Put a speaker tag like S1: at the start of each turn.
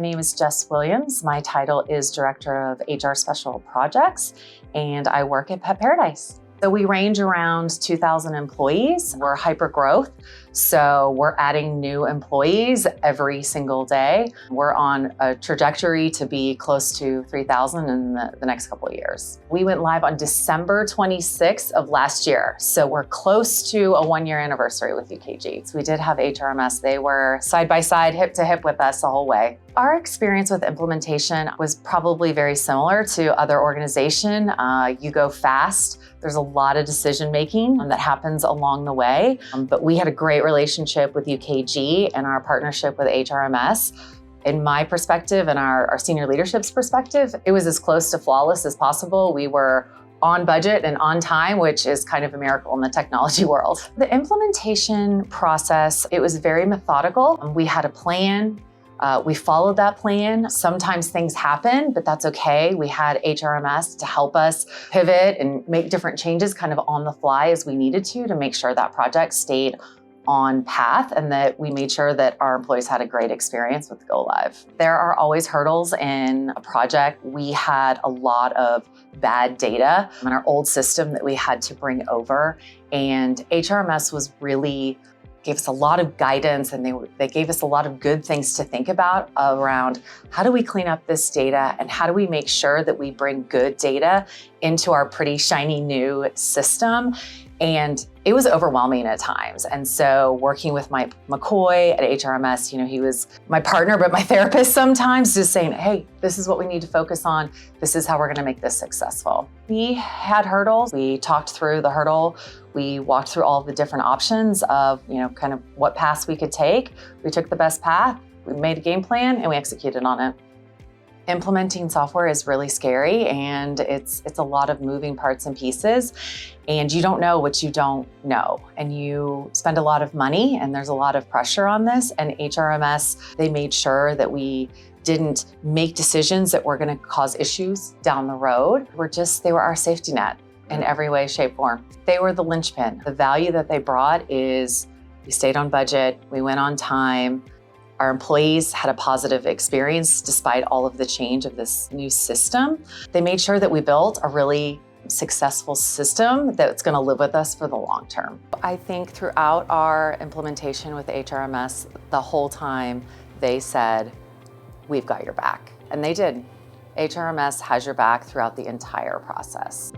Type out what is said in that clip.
S1: My name is Jess Williams. My title is Director of HR Special Projects, and I work at Pet Paradise. So we range around 2,000 employees. We're hyper growth, so we're adding new employees every single day. We're on a trajectory to be close to 3,000 in the next couple of years. We went live on December 26th of last year, so we're close to a 1-year anniversary with UKG. So we did have HRMS. They were side by side, hip to hip with us the whole way. Our experience with implementation was probably very similar to other organizations. You go fast. There's a lot of decision making that happens along the way, but we had a great relationship with UKG and our partnership with HRMS. In my perspective and our senior leadership's perspective, it was as close to flawless as possible. We were on budget and on time, which is kind of a miracle in the technology world. The implementation process, it was very methodical. We had a plan. We followed that plan. Sometimes things happen, but that's okay. We had HRMS to help us pivot and make different changes kind of on the fly as we needed to make sure that project stayed on path and that we made sure that our employees had a great experience with Go Live. There are always hurdles in a project. We had a lot of bad data in our old system that we had to bring over, and HRMS was really gave us a lot of guidance, and they gave us a lot of good things to think about around how do we clean up this data and how do we make sure that we bring good data into our pretty shiny new system. And it was overwhelming at times. And so working with Mike McCoy at HRMS, he was my partner, but my therapist sometimes, just saying, hey, this is what we need to focus on. This is how we're gonna make this successful. We had hurdles. We talked through the hurdle. We walked through all the different options of, kind of what paths we could take. We took the best path, we made a game plan, and we executed on it. Implementing software is really scary, and it's a lot of moving parts and pieces, and you don't know what you don't know, and you spend a lot of money, and there's a lot of pressure on this. And HRMS, they made sure that we didn't make decisions that were going to cause issues down the road. They were our safety net in every way, shape, form. They were the linchpin. The value that they brought is we stayed on budget, we went on time. Our employees had a positive experience despite all of the change of this new system. They made sure that we built a really successful system that's going to live with us for the long term. I think throughout our implementation with HRMS, the whole time they said, we've got your back. And they did. HRMS has your back throughout the entire process.